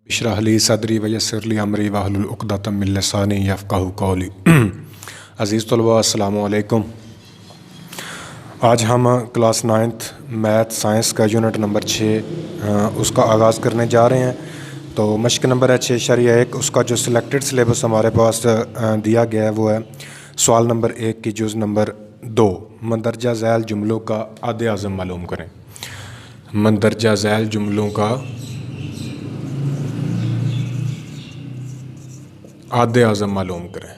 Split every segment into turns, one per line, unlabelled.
इशरह ली सदरी वयस्सिर ली अमरी वहलुल उक़दतम मिन लिसानी यफ़क़हू क़ौली। अज़ीज़ तलबा अस्सलामु अलैकुम। आज हम क्लास 9th मैथ साइंस का यूनिट नंबर 6 उसका आगाज़ करने जा रहे हैं। तो मश्क नंबर है 6.1। उसका जो सिलेक्टेड सिलेबस हमारे पास दिया गया है वो है सवाल नंबर 1 की जुज़ नंबर 2 मंदरजा ज़ैल जुमलों का आदे आज़म मालूम करें। मंदरजा ज़ैल जुमलों का आदे आज़म मालूम करें।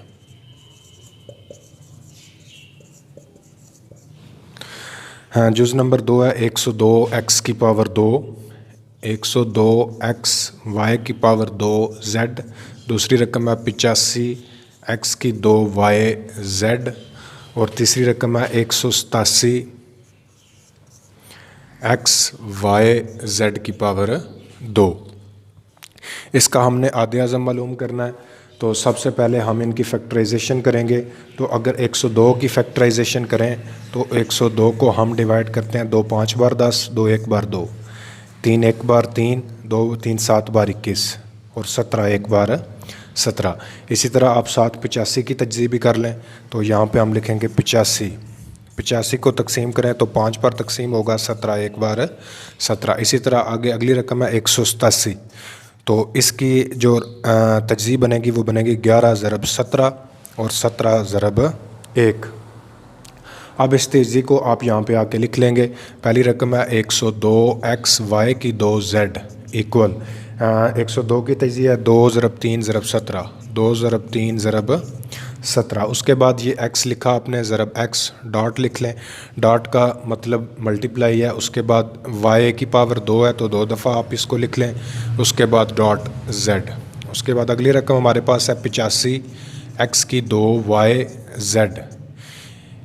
हाँ, जुज़ नंबर 2 है 102 x की पावर 2, 102 x y की पावर 2 z। दूसरी रकम है 85 x की 2 y z। और तीसरी रकम है 187 x y z की पावर 2। इसका हमने आदे आज़म मालूम करना है। तो सबसे पहले हम इनकी फैक्टराइजेशन करेंगे। तो अगर 102 की फैक्टराइजेशन करें तो 102 को हम डिवाइड करते हैं 2 5 बार 10, 2 1 बार 2, 3 1 बार 3, 2 3 7 बार 21 और 17 1 बार 17। इसी तरह आप 7 85 की तज्ज़ीब भी कर लें। तो यहाँ पे हम लिखेंगे 85 को तकसीम करें तो 5 बार तकसीम होगा, 17 1 बार 17। इसी तरह आगे अगली रकम है 187। तो इसकी जो तज्ज़ीब बनेगी वो बनेगी 11 ज़रब 17 और 17 ज़रब 1। अब इस तज्ज़ीब को आप यहाँ पे आके लिख लेंगे। पहली रकम है 102 x y की 2 z इक्वल 102 की तज्ज़ीब है 2 ज़रब 3 ज़रब 17, 2 ज़रब 3 ज़रब 17। उसके बाद ये x लिखा आपने ज़रब x डॉट लिख लें। डॉट का मतलब मल्टीप्लाई है। उसके बाद y की पावर 2 है तो 2 दफ़ा आप इसको लिख लें। उसके बाद डॉट z। उसके बाद अगली रकम हमारे पास है 85 x की 2 y z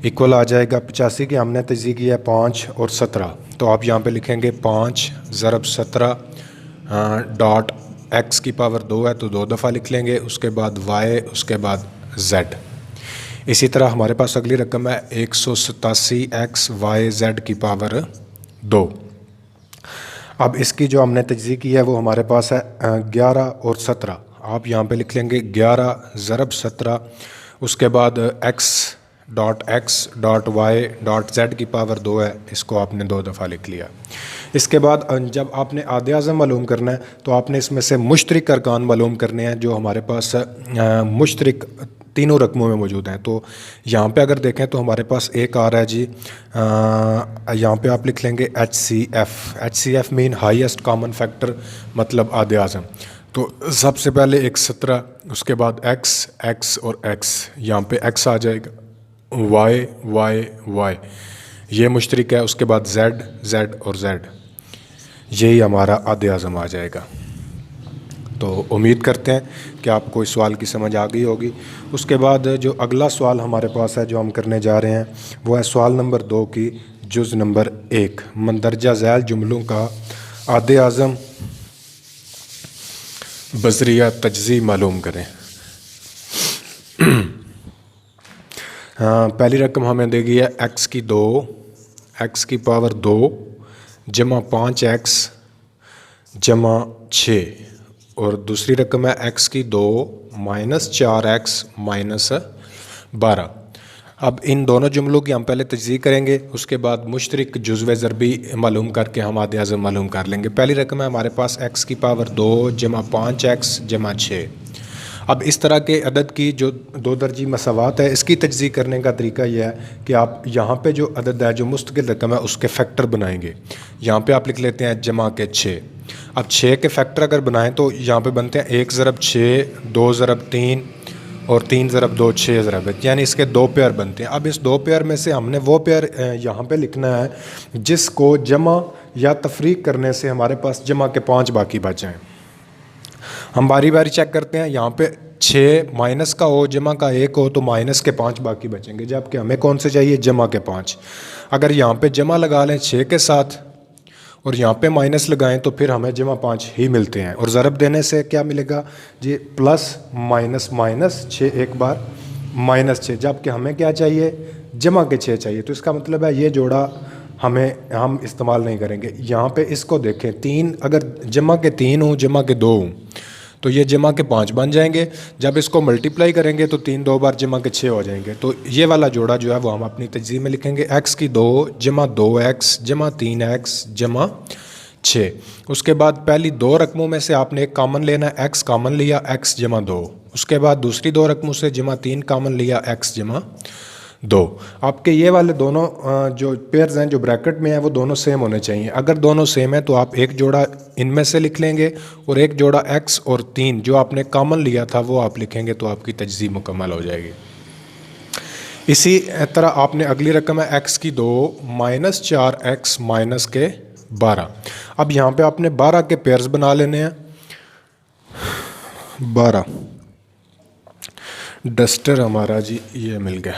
इक्वल आ जाएगा 85 की हमने तज्ज़ीब की है 5 और 17। तो आप यहाँ पे लिखेंगे 5 ज़रब 17 डॉट x की पावर 2 है तो 2 दफ़ा लिख लेंगे। उसके बाद y, उसके बाद z। इसी तरह हमारे पास अगली रकम है 187 x y z की पावर 2। अब इसकी जो हमने तज्ज़ीब की है वो हमारे पास है 11 और 17। आप यहाँ पे लिख लेंगे 11 ज़रब 17। उसके बाद x dot y dot z की पावर 2 है, इसको आपने 2 दफ़ा लिख लिया। इसके बाद जब आपने आदे आज़म मालूम करना है तो आपने इसमें से मुश्तरिक अरकान मालूम करने हैं जो हमारे पास मुश्तरिक तीनों रकमों में मौजूद हैं। तो यहाँ पे अगर देखें तो हमारे पास एक आ रहा है जी, यहाँ पे आप लिख लेंगे HCF mean highest common factor मतलब आदे आज़म। तो सबसे पहले एक 17, उसके बाद x और x, यहाँ पे x आ जाएगा, y ये मुश्तरिक है। उसके बाद z और z, यही हमारा आदे आज़म आ जाएगा। तो उम्मीद करते हैं कि आपको इस सवाल की समझ आ गई होगी। उसके बाद जो अगला सवाल हमारे पास है जो हम करने जा रहे हैं वो है सवाल नंबर 2 की जुज़ नंबर 1 मंदरजा ज़ैल जुमलों का आदे आज़म बज़रिया तज्ज़ीब मालूम करें। पहली रकम हमें देगी है x की 2 x की पावर 2 जमा 5x जमा 6। और दूसरी रकम है x की 2 माइनस 4x माइनस 12। अब इन दोनों जुमलों की हम पहले तज्ज़ीब करेंगे। उसके बाद मुश्तरिक जुज़्व ज़रबी मालूम करके हम आदे आज़म मालूम कर लेंगे। पहली रकम है हमारे पास x की पावर 2 जमा 5x जमा 6। अब इस तरह के अदद की जो 2 दर्जी मसावात है इसकी तज्ज़ीब करने का तरीका यह है कि आप यहाँ पे जो अदद है जो मुस्तकिल रकम है उसके फैक्टर बनाएंगे। यहाँ पे आप लिख लेते हैं जमा के 6। अब 6 के फैक्टर अगर बनाएं तो यहाँ पे बनते हैं 1 ज़रब 6, 2 ज़रब 3 और 3 ज़रब 2 6 ज़रब 1, यानी इसके 2 पेयर बनते हैं। अब इस 2 पेयर में से हमने वो पेयर यहाँ पे लिखना है जिसको जमा या तफरीक करने से हमारे पास जमा के 5 बाकी बच जाएँ। हम बारी बारी चेक करते हैं। यहाँ पे 6 माइनस का हो, जमा का 1 हो तो माइनस के 5 बाकी बचेंगे, जबकि हमें कौन से चाहिए, जमा के 5। अगर यहाँ पे जमा लगा लें 6 के साथ और यहाँ पे माइनस लगाएं तो फिर हमें जमा 5 ही मिलते हैं। और ज़रब देने से क्या मिलेगा जी, प्लस माइनस माइनस 6 एक बार माइनस 6, जबकि हमें क्या चाहिए, जमा के 6 चाहिए। तो इसका मतलब है ये जोड़ा हम इस्तेमाल नहीं करेंगे। यहाँ पे इसको देखें, 3 अगर जमा के 3 हो, जमा के 2 हो तो ये जमा के 5 बन जाएंगे। जब इसको मल्टीप्लाई करेंगे तो 3 2 बार जमा के 6 हो जाएंगे। तो ये वाला जोड़ा जो है वो हम अपनी तजज़ीह में लिखेंगे x की 2 जमा 2x जमा 3x जमा 6। उसके बाद पहली 2 रकमों में से आपने एक कामन लेना है, x कामन लिया x जमा 2। उसके बाद दूसरी 2 रकमों से जमा 3 कामन लिया x जमा 2। आपके ये वाले दोनों जो पेयर्स हैं जो ब्रैकेट में हैं वो दोनों सेम होने चाहिए। अगर दोनों सेम है तो आप एक जोड़ा इनमें से लिख लेंगे और एक जोड़ा x और 3 जो आपने कॉमन लिया था वो आप लिखेंगे, तो आपकी तजज़ीह मुकम्मल हो जाएगी। इसी तरह आपने अगली रकम है x की 2 माइनस 4x माइनस के 12। अब यहाँ पे आपने 12 के पेयर्स बना लेने हैं। 12 डस्टर हमारा जी ये मिल गया।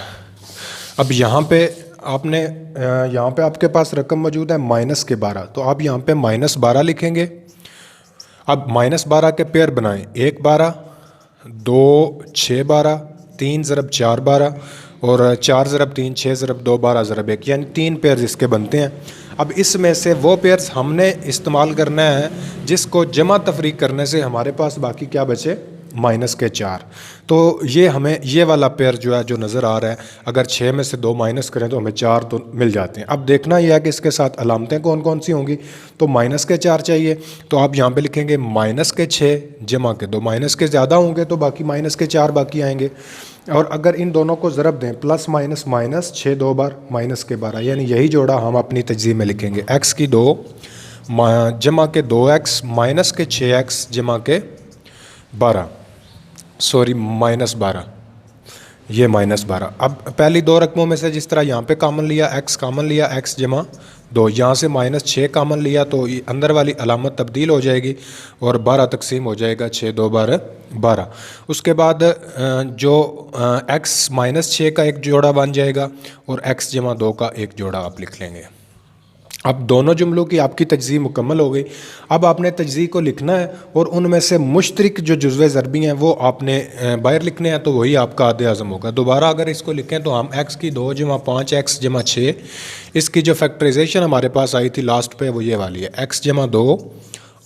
अब यहाँ पे आपके पास रकम मौजूद है माइनस के 12, तो आप यहाँ पे माइनस 12 लिखेंगे। अब माइनस 12 के पेयर बनाएं, 1 12 2 6 12 3 ज़रब 4 12 और 4 ज़रब 3 6 ज़रब 2 12 ज़रब 1, यानी 3 पेयर्स इसके बनते हैं। अब इसमें से वो पेयर्स हमने इस्तेमाल करना है जिसको जमा तफरीक करने से हमारे पास बाकी क्या बचे, माइनस के 4। तो ये हमें ये वाला पेयर जो है जो नज़र आ रहा है, अगर 6 में से 2 माइनस करें तो हमें 4 तो मिल जाते हैं। अब देखना यह है कि इसके साथ अलामतें कौन कौन सी होंगी। तो माइनस के 4 चाहिए, तो आप यहाँ पे लिखेंगे माइनस के 6 जमा के 2। माइनस के ज़्यादा होंगे तो बाकी माइनस के 4 बाकी आएंगे। और अगर इन दोनों को ज़रब दें, प्लस माइनस माइनस 6 2 बार माइनस के 12, यानी यही जोड़ा हम अपनी तजज़ीह में लिखेंगे। x की 2 जमा के 2x माइनस के 6x जमा के 12, सॉरी माइनस 12, ये माइनस 12। अब पहली 2 रकमों में से जिस तरह यहाँ पे कॉमन लिया x कामन लिया x जमा 2, यहाँ से माइनस 6 कामन लिया तो अंदर वाली अलामत तब्दील हो जाएगी और 12 तकसीम हो जाएगा 6 2 बार 12। उसके बाद जो x माइनस 6 का एक जोड़ा बन जाएगा और x जमा 2 का एक जोड़ा आप लिख लेंगे। अब दोनों जुमलों की आपकी तजज़ीह मुकम्मल हो गई। अब आपने तजज़ीह को लिखना है और उनमें से मुश्तरिक जो जुज़्वे ज़रबी हैं वो आपने बाहर लिखने हैं, तो वही आपका आदे आज़म होगा। दोबारा अगर इसको लिखें तो हम x की 2 जमा 5x जमा 6, इसकी जो फैक्टराइजेशन हमारे पास आई थी लास्ट पे वो ये वाली है, x जमा 2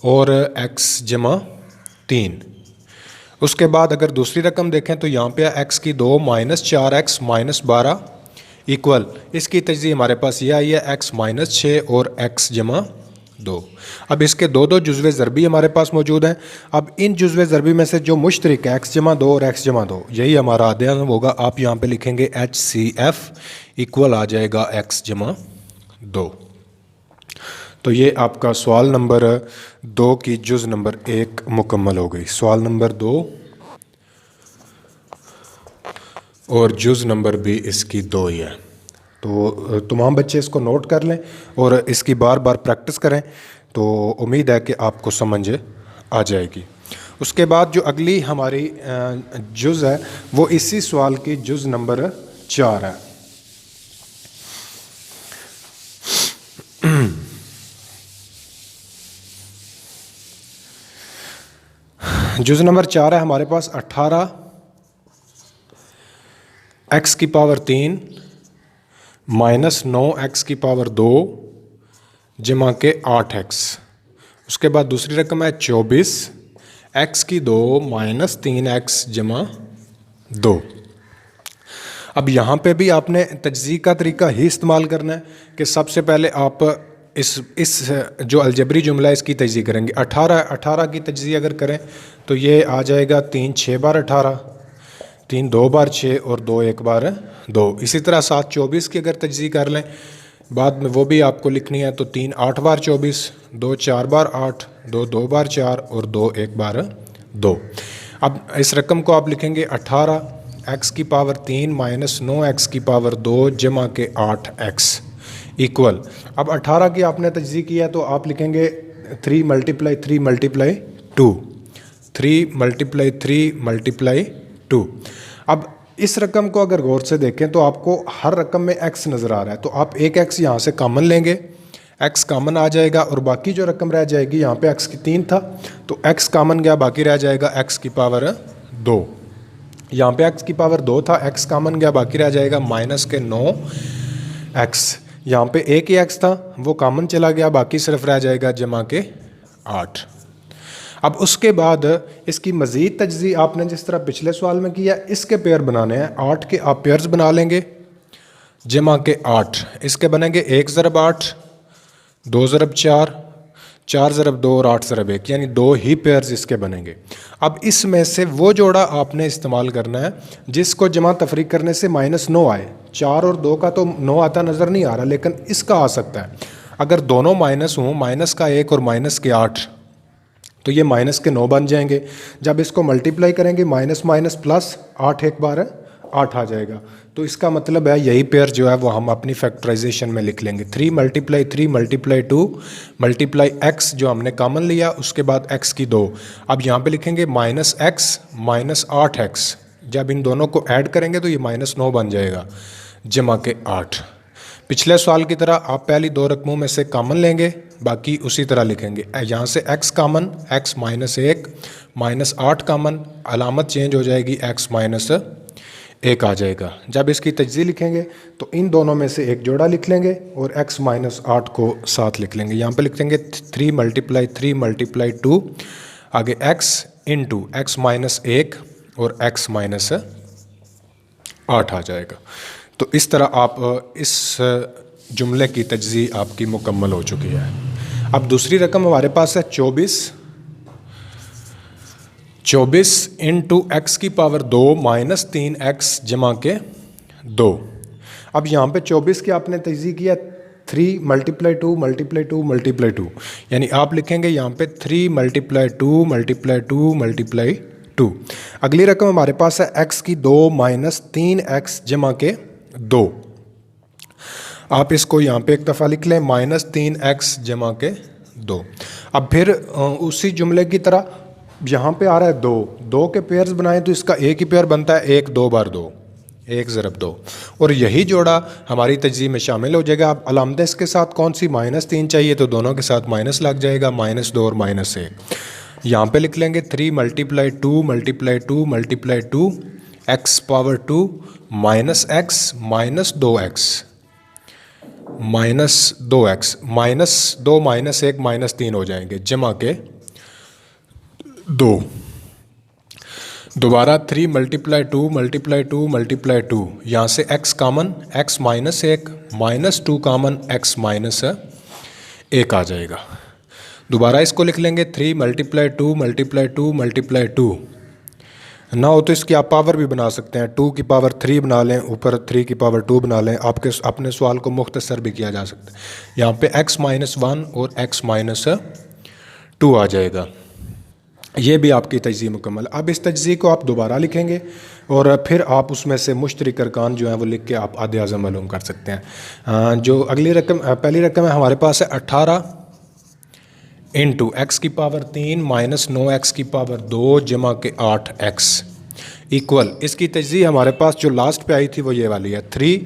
और x जमा 3। उसके बाद अगर दूसरी रकम देखें तो यहाँ पे x की 2 माइनस 4x माइनस 12 इक्वल, इसकी तजज़ीह हमारे पास ये आई है x माइनस 6 और x जमा 2। अब इसके 2 जुज़्वे ज़रबी हमारे पास मौजूद हैं। अब इन जुज़्वे ज़रबी में से जो मुश्तरिक है x जमा 2 और x जमा 2, यही हमारा आदे आज़म होगा। आप यहाँ पे लिखेंगे HCF इक्वल आ जाएगा x जमा 2। तो ये आपका सवाल नंबर 2 की जुज़ नंबर 1 मुकम्मल हो गई। सवाल नंबर 2 और जुज़ नंबर भी इसकी 2 ही है। तो तमाम बच्चे इसको नोट कर लें और इसकी बार बार प्रैक्टिस करें, तो उम्मीद है कि आपको समझ आ जाएगी। उसके बाद जो अगली हमारी जुज़ है वो इसी सवाल की जुज़ नंबर 4 है। जुज़ नंबर 4 है हमारे पास 18 x की पावर 3 माइनस 9 x की पावर 2 जमा के 8x। उसके बाद दूसरी रकम है 24 x की 2 माइनस 3x जमा 2। अब यहाँ पे भी आपने तजज़ीह का तरीका ही इस्तेमाल करना है कि सबसे पहले आप इस जो अलजबरी जुमला है इसकी तजज़ीह करेंगे। 18 की तजज़ीह अगर करें तो ये आ जाएगा 3 6 बार 18, 3 2 बार 6 और 2 1 बार 2। इसी तरह 7 24 की अगर तजज़ीह कर लें बाद में वो भी आपको लिखनी है, तो 3 8 बार 24, 2 4 बार 8, 2 2 बार 4 और 2 1 बार 2। अब इस रकम को आप लिखेंगे 18 x की पावर 3 माइनस 9 x की पावर 2 जमा के 8x इक्वल। अब 18 की आपने तजज़ीह किया है तो आप लिखेंगे 3 मल्टीप्लाई 3 मल्टीप्लाई 2, 3 मल्टीप्लाई 3 मल्टीप्लाई 2। अब इस रकम को अगर गौर से देखें तो आपको हर रकम में x नज़र आ रहा है, तो आप एक x यहाँ से कॉमन लेंगे, x कॉमन आ जाएगा और बाकी जो रकम रह जाएगी, यहाँ पे x की 3 था तो x कॉमन गया, बाकी रह जाएगा x की पावर 2। यहाँ पे x की पावर 2 था, x कॉमन गया, बाकी रह जाएगा माइनस के 9x। यहाँ पे एक ही x था वो कॉमन चला गया, बाकी सिर्फ रह जाएगा जमा के 8। अब उसके बाद इसकी मज़ीद तजज़ी आपने जिस तरह पिछले सवाल में किया, इसके पेयर बनाने हैं। 8 के आप पेयर्स बना लेंगे, जमा के 8, इसके बनेंगे 1 ज़रब 8, 2 ज़रब 4, 4 ज़रब 2 और 8 ज़रब 1, यानी 2 ही पेयर्स इसके बनेंगे। अब इसमें से वो जोड़ा आपने इस्तेमाल करना है जिसको जमा तफरीक करने से -9 आए। 4 और 2 का तो 9 आता नज़र नहीं आ रहा, लेकिन इसका आ सकता है। अगर दोनों माइनस हों, माइनस का 1 और माइनस के 8, तो ये माइनस के 9 बन जाएंगे। जब इसको मल्टीप्लाई करेंगे माइनस माइनस प्लस 8 एक बार है, 8 आ जाएगा। तो इसका मतलब है यही पेयर जो है वो हम अपनी फैक्टराइजेशन में लिख लेंगे। 3 × 3 × 2 मल्टीप्लाई x जो हमने कॉमन लिया, उसके बाद x की 2। अब यहाँ पे लिखेंगे -x माइनस 8x। जब इन दोनों को ऐड करेंगे तो ये -9 बन जाएगा, जमा के 8। पिछले सवाल की तरह आप पहली 2 रकमों में से कॉमन लेंगे, बाकी उसी तरह लिखेंगे। यहाँ से x कॉमन, x -1 -8 कॉमन, अलामत चेंज हो जाएगी, x -1 आ जाएगा। जब इसकी तजज़ी लिखेंगे तो इन दोनों में से एक जोड़ा लिख लेंगे और x -8 को साथ लिख लेंगे। यहाँ पे लिख देंगे 3 × 3 × 2, आगे x इंटू x -1 और x -8 आ जाएगा। तो इस तरह आप इस जुमले की तजज़ी आपकी मुकम्मल हो चुकी है। अब दूसरी रकम हमारे पास है 24 इंटू x की पावर 2 -3x जमा के 2। अब यहाँ पे 24 की आपने तजज़ी किया 3 × 2 × 2 × 2, यानी आप लिखेंगे यहाँ पे 3 × 2 × 2 × 2। अगली रकम हमारे पास है x की 2 -3x जमा के 2। आप इसको यहाँ पे एक दफ़ा लिख लें, -3x जमा के 2। अब फिर उसी जुमले की तरह यहाँ पे आ रहा है 2 के पेयर्स बनाएं तो इसका एक ही पेयर बनता है 1 2 बार 2, 1 ज़रब 2, और यही जोड़ा हमारी तजज़ी में शामिल हो जाएगा। अब अलामत इसके साथ कौन सी, -3 चाहिए तो दोनों के साथ माइनस लग जाएगा, -2 और -1। यहाँ पे लिख लेंगे 3 × 2 × 2 × 2 x power 2 -x -2x -2x -2 -1 -3 हो जाएंगे, जमा के 2। दोबारा 3 × 2 × 2 × 2, यहाँ से x common, x -1 -2 common, x -1 आ जाएगा। दोबारा इसको लिख लेंगे 3 × 2 × 2 × 2। ना हो तो इसकी आप पावर भी बना सकते हैं, 2 की पावर 3 बना लें, ऊपर 3 की पावर 2 बना लें। आपके अपने सवाल को मुख्तसर भी किया जा सकता है। यहाँ पे x -1 और x -2 आ जाएगा। ये भी आपकी तजज़ी मुकम्मल। अब इस तजज़ी को आप दोबारा लिखेंगे और फिर आप उसमें से मुश्तरिक अरकान जो हैं वो लिख के आप आधे आज़म मालूम कर सकते हैं। जो अगली रकम, पहली रकम है हमारे पास है 18 इंटू x की पावर 3 -9x की पावर 2 जमा के 8x इक्वल। इसकी तजज़ी हमारे पास जो लास्ट पे आई थी वो ये वाली है, 3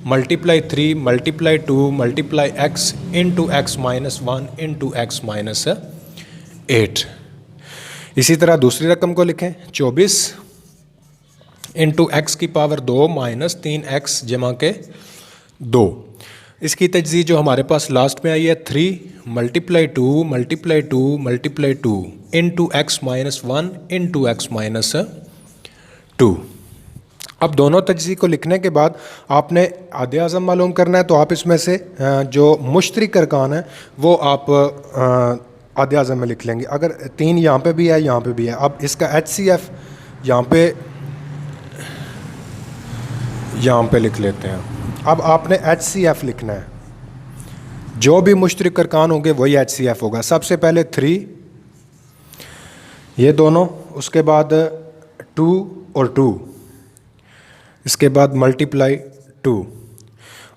× 3 × 2 × x into x -1 into x -8। इसी तरह दूसरी रकम को लिखें, 24 इंटू x की पावर 2 -3x जमा के 2। इसकी तजज़ी जो हमारे पास लास्ट में आई है, 3 × 2 × 2 × 2 इंटू x -1 इंटू x -2। अब दोनों तजज़ी को लिखने के बाद आपने आधे आज़म मालूम करना है, तो आप इसमें से जो मुश्तरिक अरकान है वो आप आधे आज़म में लिख लेंगे। अगर 3 यहाँ पे भी है, यहाँ पे भी है। अब इसका HCF यहाँ पे लिख लेते हैं। अब आपने HCF लिखना है, जो भी मुश्तरिक अरकान होंगे वही HCF होगा। सबसे पहले 3 ये दोनों, उसके बाद 2 और 2, इसके बाद मल्टीप्लाई 2,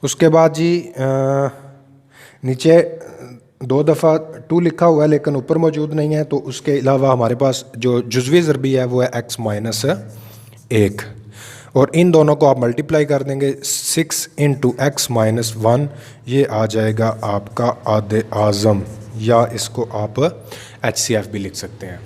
उसके बाद जी नीचे 2 दफ़ा 2 लिखा हुआ है लेकिन ऊपर मौजूद नहीं है, तो उसके अलावा हमारे पास जो जुज़वी ज़रबी है वो है x -1, और इन दोनों को आप मल्टीप्लाई कर देंगे 6 इंटू x -1, ये आ जाएगा आपका आधे आज़म, या इसको आप HCF भी लिख सकते हैं।